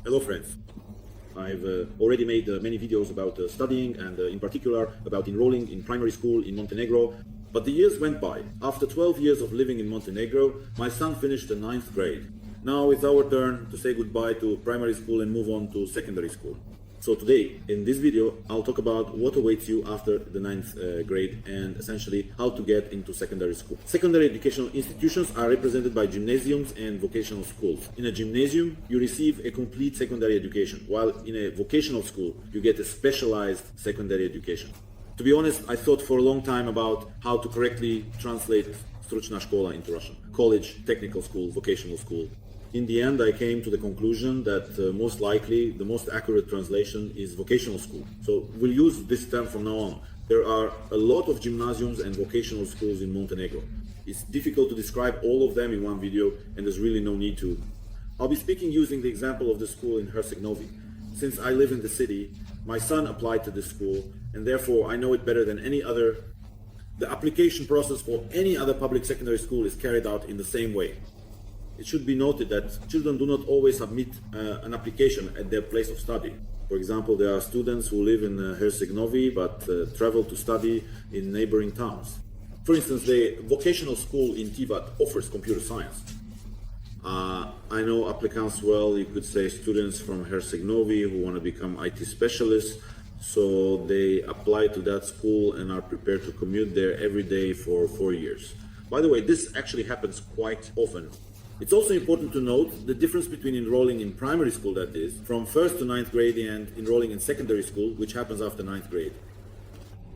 Hello friends. I've already made many videos about studying and in particular about enrolling in primary school in Montenegro. But the years went by. After 12 years of living in Montenegro, my son finished the 9th grade. Now it's our turn to say goodbye to primary school and move on to secondary school. So today, in this video, I'll talk about what awaits you after the 9th grade and essentially how to get into secondary school. Secondary educational institutions are represented by gymnasiums and vocational schools. In a gymnasium, you receive a complete secondary education, while in a vocational school, you get a specialized secondary education. To be honest, I thought for a long time about how to correctly translate stručna škola into Russian. College, technical school, vocational school. In the end, I came to the conclusion that most likely the most accurate translation is vocational school. So we'll use this term from now on. There are a lot of gymnasiums and vocational schools in Montenegro. It's difficult to describe all of them in one video, and there's really no need to. I'll be speaking using the example of the school in Herceg-Novi. Since I live in the city, my son applied to this school, and therefore I know it better than any other. The application process for any other public secondary school is carried out in the same way. It should be noted that children do not always submit an application at their place of study. For example, there are students who live in Herceg-Novi but travel to study in neighboring towns. For instance, the vocational school in Tivat offers computer science. I know applicants well, you could say students from Herceg-Novi who want to become IT specialists, so they apply to that school and are prepared to commute there every day for 4 years. By the way, this actually happens quite often. It's also important to note the difference between enrolling in primary school, that is, from 1st to 9th grade, and enrolling in secondary school, which happens after 9th grade.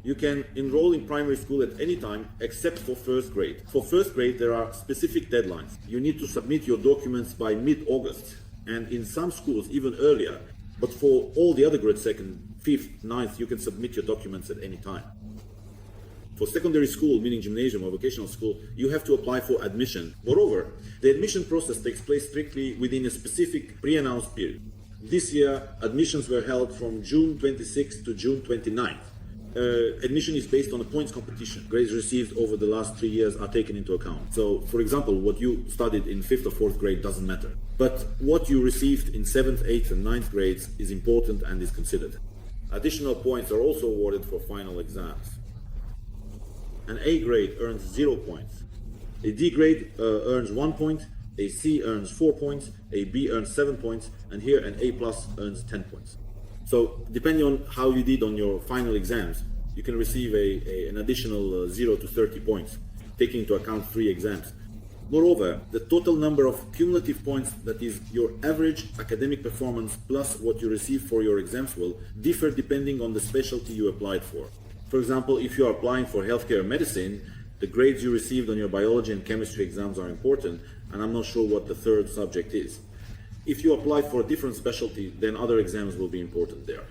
You can enroll in primary school at any time except for 1st grade. For 1st grade, there are specific deadlines. You need to submit your documents by mid-August, and in some schools even earlier. But for all the other grades, 2nd, 5th, 9th, you can submit your documents at any time. For secondary school, meaning gymnasium or vocational school, you have to apply for admission. Moreover, the admission process takes place strictly within a specific pre-announced period. This year, admissions were held from June 26th to June 29th. Admission is based on a points competition. Grades received over the last 3 years are taken into account. So, for example, what you studied in 5th or 4th grade doesn't matter. But what you received in 7th, 8th and 9th grades is important and is considered. Additional points are also awarded for final exams. An A grade earns 0 points. A D grade earns 1 point. A C earns 4 points. A B earns 7 points. And here an A plus earns 10 points. So depending on how you did on your final exams, you can receive an additional 0 to 30 points, taking into account 3 exams. Moreover, the total number of cumulative points, that is your average academic performance plus what you receive for your exams, will differ depending on the specialty you applied for. For example, if you are applying for healthcare medicine, the grades you received on your biology and chemistry exams are important, and I'm not sure what the third subject is. If you apply for a different specialty, then other exams will be important there.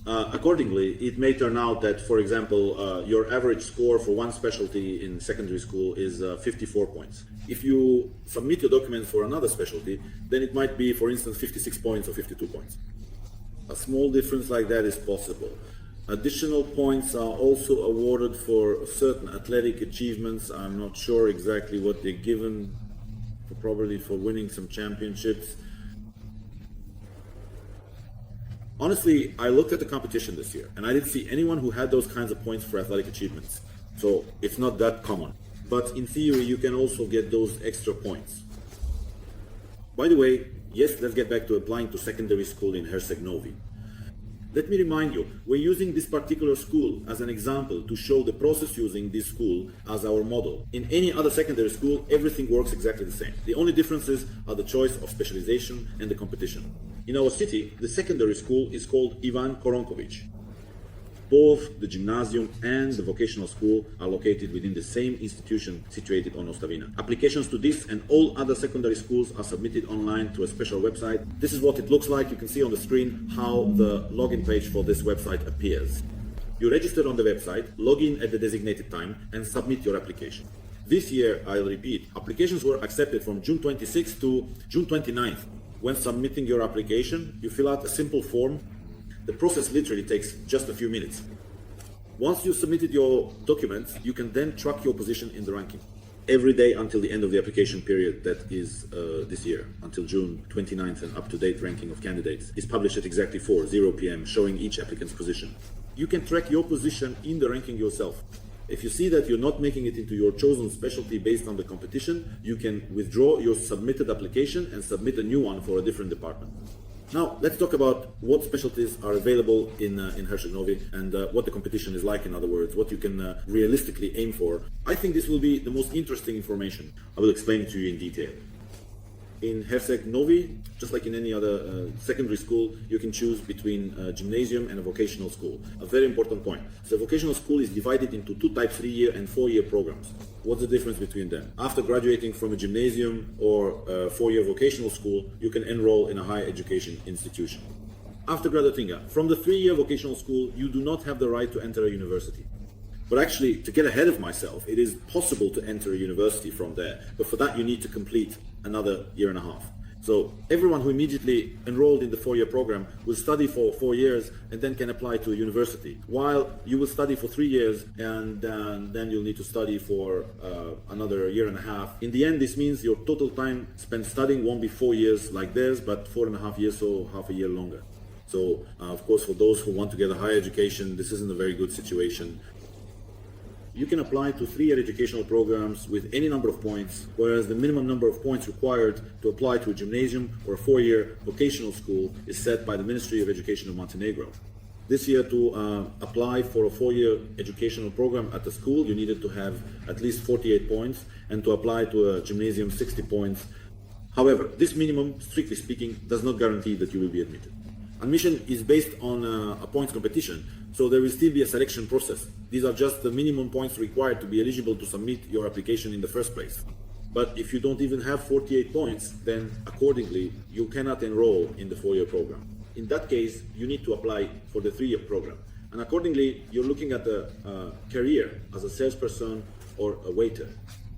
Accordingly, it may turn out that, for example, your average score for one specialty in secondary school is 54 points. If you submit your documents for another specialty, then it might be, for instance, 56 points or 52 points. A small difference like that is possible. Additional points are also awarded for certain athletic achievements. I'm not sure exactly what they're given, probably for winning some championships. Honestly, I looked at the competition this year and I didn't see anyone who had those kinds of points for athletic achievements. So it's not that common. But in theory, you can also get those extra points. By the way, yes, let's get back to applying to secondary school in Herceg-Novi. Let me remind you, we're using this particular school as an example to show the process using this school as our model. In any other secondary school, everything works exactly the same. The only differences are the choice of specialization and the competition. In our city, the secondary school is called Ivan Koronković. Both the gymnasium and the vocational school are located within the same institution situated on Ostavina. Applications to this and all other secondary schools are submitted online through a special website. This is what it looks like. You can see on the screen how the login page for this website appears. You register on the website, log in at the designated time, and submit your application. This year, I'll repeat, applications were accepted from June 26th to June 29th. When submitting your application, you fill out a simple form. The process literally takes just a few minutes. Once you've submitted your documents, you can then track your position in the ranking. every day until the end of the application period, that is this year, until June 29th, an up-to-date ranking of candidates is published at exactly 0 p.m., showing each applicant's position. You can track your position in the ranking yourself. If you see that you're not making it into your chosen specialty based on the competition, you can withdraw your submitted application and submit a new one for a different department. Now, let's talk about what specialties are available in Herceg Novi and what the competition is like, in other words, what you can realistically aim for. I think this will be the most interesting information. I will explain it to you in detail. In Herceg Novi, just like in any other secondary school, you can choose between a gymnasium and a vocational school. A very important point. So the vocational school is divided into two types, 3-year and 4-year programs. What's the difference between them? After graduating from a gymnasium or a 4-year vocational school, you can enroll in a higher education institution. After graduating from the 3-year vocational school, you do not have the right to enter a university. But actually, to get ahead of myself, it is possible to enter a university from there. But for that, you need to complete another 1.5 years. So everyone who immediately enrolled in the 4-year program will study for 4 years and then can apply to a university. While you will study for 3 years and then you'll need to study for another 1.5 years. In the end, this means your total time spent studying won't be 4 years like theirs, but 4.5 years, so half a year longer. So of course, for those who want to get a higher education, this isn't a very good situation. You can apply to 3-year educational programs with any number of points, whereas the minimum number of points required to apply to a gymnasium or a 4-year vocational school is set by the Ministry of Education of Montenegro. This year, to apply for a 4-year educational program at the school, you needed to have at least 48 points, and to apply to a gymnasium, 60 points. However, this minimum, strictly speaking, does not guarantee that you will be admitted. Admission is based on a points competition, so there will still be a selection process. These are just the minimum points required to be eligible to submit your application in the first place. But if you don't even have 48 points, then accordingly, you cannot enroll in the 4-year program. In that case, you need to apply for the 3-year program. And accordingly, you're looking at a career as a salesperson or a waiter.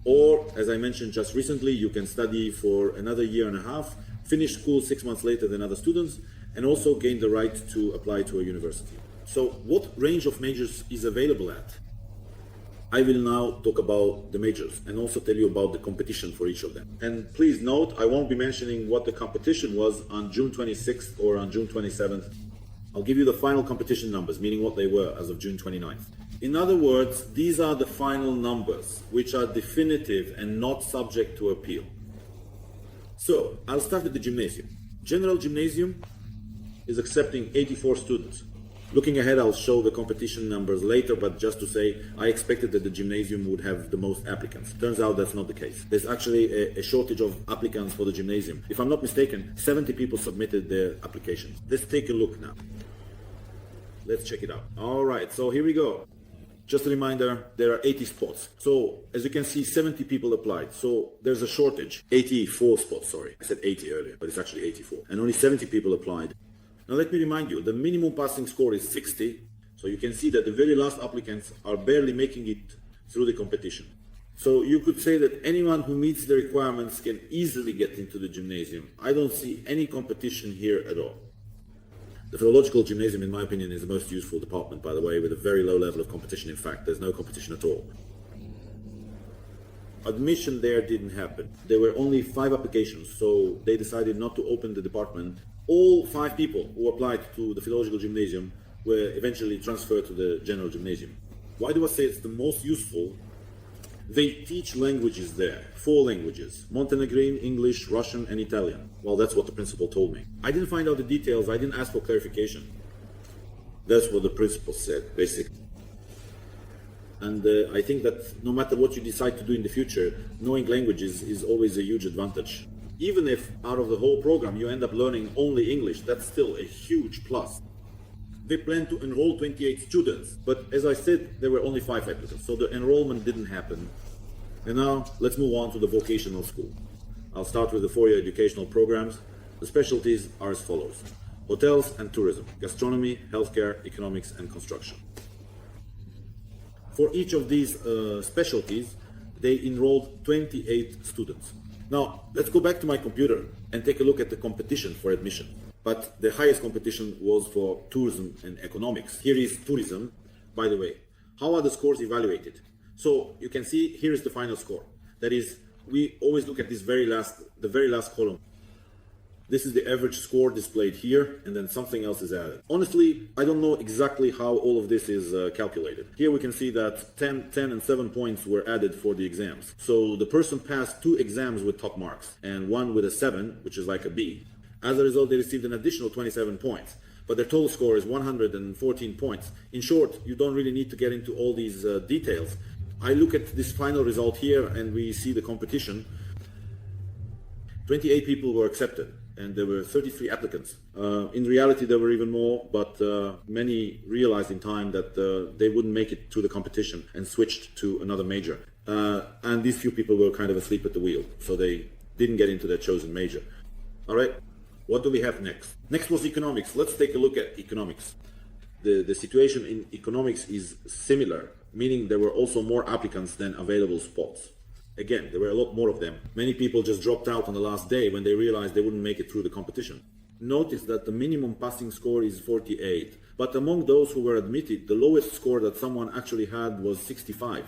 Or, as I mentioned just recently, you can study for another 1.5 years, finish school 6 months later than other students, and also gain the right to apply to a university. So what range of majors is available at? I will now talk about the majors and also tell you about the competition for each of them. And please note, I won't be mentioning what the competition was on June 26th or on June 27th. I'll give you the final competition numbers, meaning what they were as of June 29th. In other words, these are the final numbers, which are definitive and not subject to appeal. So, I'll start with the gymnasium. General Gymnasium is accepting 84 students. Looking ahead, I'll show the competition numbers later, but just to say, I expected that the gymnasium would have the most applicants. Turns out that's not the case. There's actually a shortage of applicants for the gymnasium. If I'm not mistaken, 70 people submitted their applications. Let's take a look now. Let's check it out. All right, so here we go. Just a reminder, there are 80 spots. So, as you can see, 70 people applied. So, there's a shortage. 84 spots, sorry. I said 80 earlier, but it's actually 84. And only 70 people applied. Now let me remind you, the minimum passing score is 60, so you can see that the very last applicants are barely making it through the competition. So you could say that anyone who meets the requirements can easily get into the gymnasium. I don't see any competition here at all. The philological gymnasium, in my opinion, is the most useful department, by the way, with a very low level of competition. In fact, there's no competition at all. Admission there didn't happen. There were only 5 applications, so they decided not to open the department. All 5 people who applied to the philological gymnasium were eventually transferred to the general gymnasium. Why do I say it's the most useful? They teach languages there, 4 languages: Montenegrin, English, Russian, and Italian. Well, that's what the principal told me. I didn't find out the details, I didn't ask for clarification. That's what the principal said, basically. And I think that no matter what you decide to do in the future, knowing languages is always a huge advantage. Even if out of the whole program you end up learning only English, that's still a huge plus. They plan to enroll 28 students, but as I said, there were only 5 applicants, so the enrollment didn't happen. And now let's move on to the vocational school. I'll start with the 4-year educational programs. The specialties are as follows: hotels and tourism, gastronomy, healthcare, economics, and construction. For each of these specialties, they enrolled 28 students. Now, let's go back to my computer and take a look at the competition for admission. But the highest competition was for tourism and economics. Here is tourism. By the way, how are the scores evaluated? So you can see here is the final score. That is, we always look at the very last column. This is the average score displayed here, and then something else is added. Honestly, I don't know exactly how all of this is calculated. Here we can see that 10, and 7 points were added for the exams. So the person passed 2 exams with top marks, and 1 with a 7, which is like a B. As a result, they received an additional 27 points. But their total score is 114 points. In short, you don't really need to get into all these details. I look at this final result here, and we see the competition. 28 people were accepted, and there were 33 applicants. In reality, there were even more, but many realized in time that they wouldn't make it to the competition and switched to another major. And these few people were kind of asleep at the wheel, so they didn't get into their chosen major. All right, what do we have next? Next was economics. Let's take a look at economics. The situation in economics is similar, meaning there were also more applicants than available spots. Again, there were a lot more of them. Many people just dropped out on the last day when they realized they wouldn't make it through the competition. Notice that the minimum passing score is 48, but among those who were admitted, the lowest score that someone actually had was 65.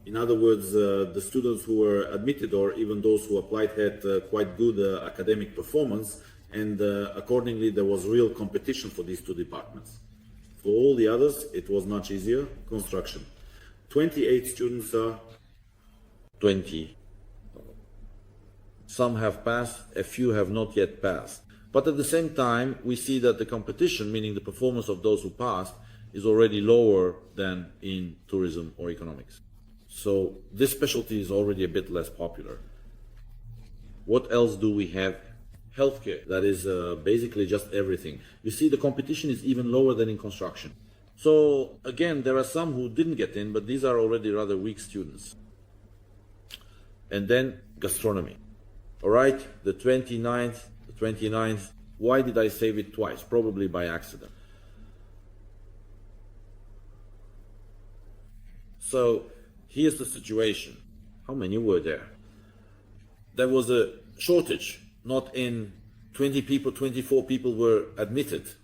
In other words, the students who were admitted, or even those who applied, had quite good academic performance, and accordingly there was real competition for these 2 departments. For all the others, it was much easier. Construction. 28 students are 20. Some have passed, a few have not yet passed. But at the same time, we see that the competition, meaning the performance of those who passed, is already lower than in tourism or economics. So this specialty is already a bit less popular. What else do we have? Healthcare. That is basically just everything. You see, the competition is even lower than in construction. So again, there are some who didn't get in, but these are already rather weak students. And then gastronomy. All right, the 29th. Why did I save it twice? Probably by accident. So here's the situation. How many were there? There was a shortage. Not in 20 people, 24 people were admitted.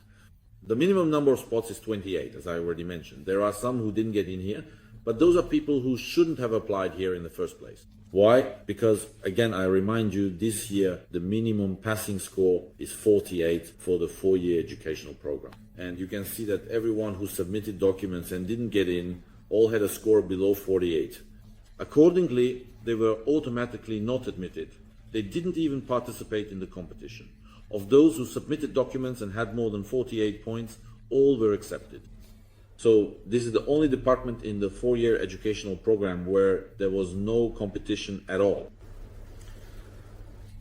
The minimum number of spots is 28, as I already mentioned. There are some who didn't get in here, but those are people who shouldn't have applied here in the first place. Why? Because, again, I remind you, this year the minimum passing score is 48 for the 4-year educational program. And you can see that everyone who submitted documents and didn't get in all had a score below 48. Accordingly, they were automatically not admitted. They didn't even participate in the competition. Of those who submitted documents and had more than 48 points, all were accepted. So this is the only department in the 4-year educational program where there was no competition at all.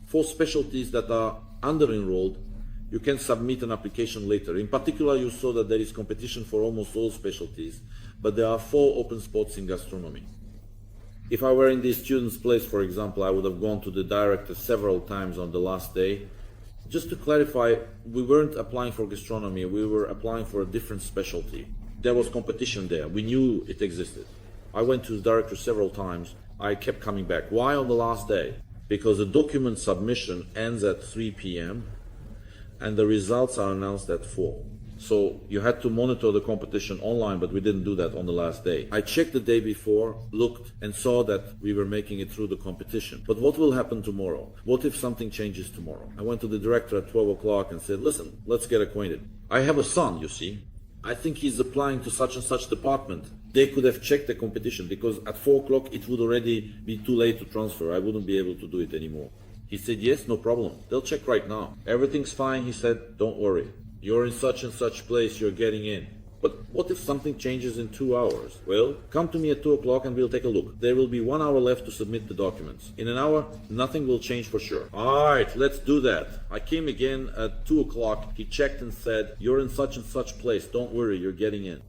For specialties that are under-enrolled, you can submit an application later. In particular, you saw that there is competition for almost all specialties, but there are 4 open spots in gastronomy. If I were in this student's place, for example, I would have gone to the director several times on the last day. Just to clarify, we weren't applying for gastronomy, we were applying for a different specialty. There was competition there, we knew it existed. I went to the director several times, I kept coming back. Why on the last day? Because the document submission ends at 3 p.m. and the results are announced at 4. So you had to monitor the competition online, but we didn't do that on the last day. I checked the day before, looked, and saw that we were making it through the competition. But what will happen tomorrow? What if something changes tomorrow? I went to the director at 12 o'clock and said, listen, let's get acquainted. I have a son, you see. I think he's applying to such and such department. They could have checked the competition because at 4 o'clock it would already be too late to transfer. I wouldn't be able to do it anymore. He said, yes, no problem. They'll check right now. Everything's fine, he said, don't worry. You're in such and such place, you're getting in. But what if something changes in 2 hours? Well, come to me at 2 o'clock and we'll take a look. There will be 1 hour left to submit the documents. In an hour, nothing will change for sure. All right, let's do that. I came again at 2 o'clock. He checked and said, you're in such and such place. Don't worry, you're getting in.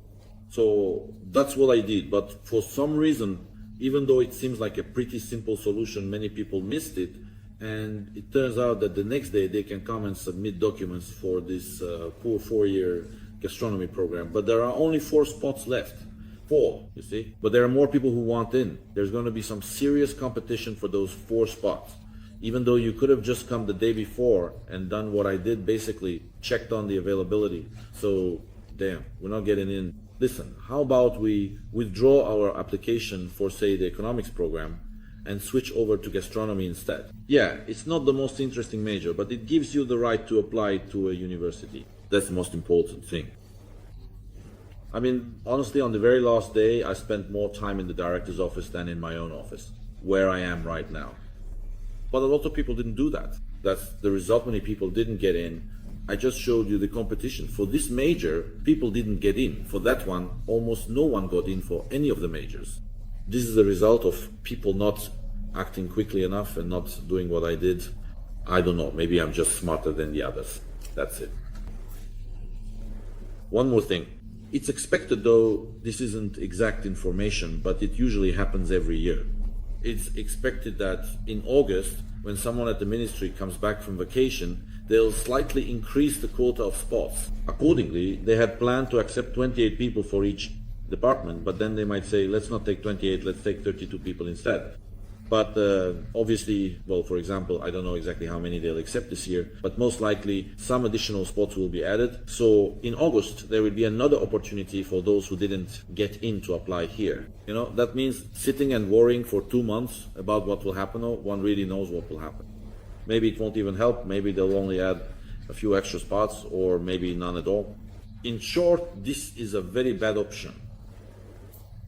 So that's what I did. But for some reason, even though it seems like a pretty simple solution, many people missed it. And it turns out that the next day they can come and submit documents for this poor 4-year gastronomy program. But there are only 4 spots left. 4, you see. But there are more people who want in. There's going to be some serious competition for those 4 spots. Even though you could have just come the day before and done what I did, basically checked on the availability. So, damn, we're not getting in. Listen, how about we withdraw our application for, say, the economics program, and switch over to gastronomy instead. Yeah, it's not the most interesting major, but it gives you the right to apply to a university. That's the most important thing. I mean, honestly, on the very last day, I spent more time in the director's office than in my own office, where I am right now. But a lot of people didn't do that. That's the result. Many people didn't get in. I just showed you the competition. For this major, people didn't get in. For that one, almost no one got in for any of the majors. This is the result of people not acting quickly enough and not doing what I did. I don't know, maybe I'm just smarter than the others. That's it. One more thing. It's expected, though this isn't exact information, but it usually happens every year. It's expected that in August, when someone at the ministry comes back from vacation, they'll slightly increase the quota of spots. Accordingly, they had planned to accept 28 people for each department, but then they might say, let's not take 28, let's take 32 people instead. But obviously, well, for example, I don't know exactly how many they'll accept this year, but most likely some additional spots will be added. So in August, there will be another opportunity for those who didn't get in to apply here. You know, that means sitting and worrying for 2 months about what will happen. No one really knows what will happen. Maybe it won't even help. Maybe they'll only add a few extra spots, or maybe none at all. In short, this is a very bad option.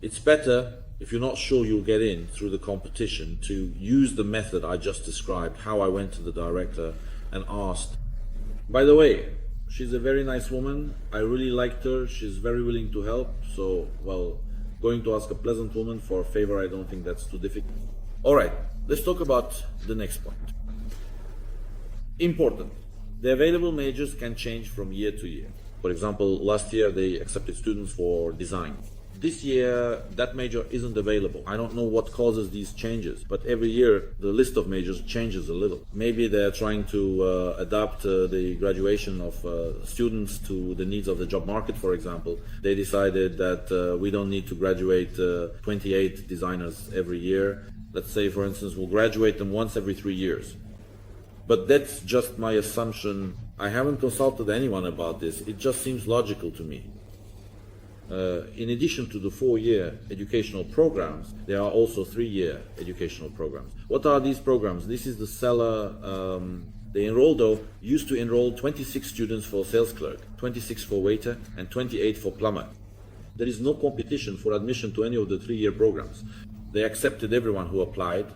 It's better, if you're not sure you'll get in through the competition, to use the method I just described, how I went to the director and asked. By the way, she's a very nice woman. I really liked her. She's very willing to help. So, well, going to ask a pleasant woman for a favor, I don't think that's too difficult. All right, let's talk about the next point. Important. The available majors can change from year to year. For example, last year they accepted students for design. This year, that major isn't available. I don't know what causes these changes, but every year the list of majors changes a little. Maybe they're trying to adapt the graduation of students to the needs of the job market, for example. They decided that we don't need to graduate 28 designers every year. Let's say, for instance, we'll graduate them once every 3 years. But that's just my assumption. I haven't consulted anyone about this. It just seems logical to me. In addition to the 4-year educational programs, there are also 3-year educational programs. What are these programs? This is the seller. The Enroll, though, used to enroll 26 students for sales clerk, 26 for waiter, and 28 for plumber. There is no competition for admission to any of the 3-year programs. They accepted everyone who applied.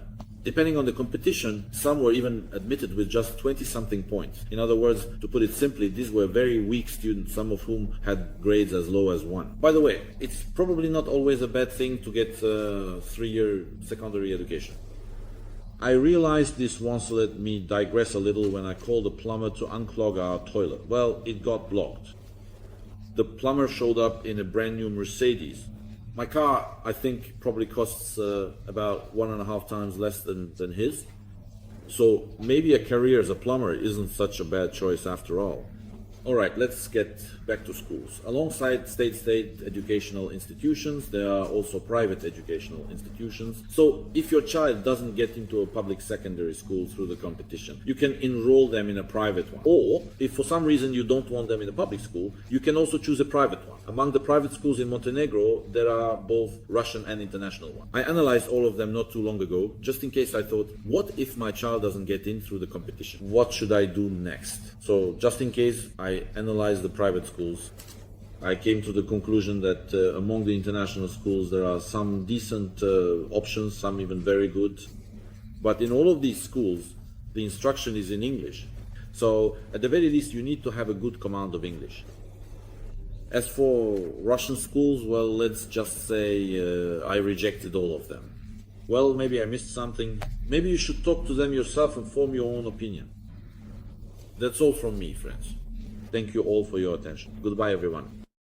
Depending on the competition, some were even admitted with just 20-something points. In other words, to put it simply, these were very weak students, some of whom had grades as low as 1. By the way, it's probably not always a bad thing to get 3-year secondary education. I realized this once let me digress a little when I called the plumber to unclog our toilet. Well, it got blocked. The plumber showed up in a brand new Mercedes. My car, I think, probably costs about 1.5 times less than his. So maybe a career as a plumber isn't such a bad choice after all. All right, let's get back to schools. Alongside state educational institutions, there are also private educational institutions. So if your child doesn't get into a public secondary school through the competition, you can enroll them in a private one. Or if for some reason you don't want them in a public school, you can also choose a private one. Among the private schools in Montenegro, there are both Russian and international ones. I analyzed all of them not too long ago, just in case I thought, what if my child doesn't get in through the competition? What should I do next? So just in case, I analyzed the private schools. I came to the conclusion that among the international schools there are some decent options, some even very good. But in all of these schools, the instruction is in English. So at the very least, you need to have a good command of English. As for Russian schools, well, let's just say I rejected all of them. Well, maybe I missed something. Maybe you should talk to them yourself and form your own opinion. That's all from me, friends. Thank you all for your attention. Goodbye, everyone.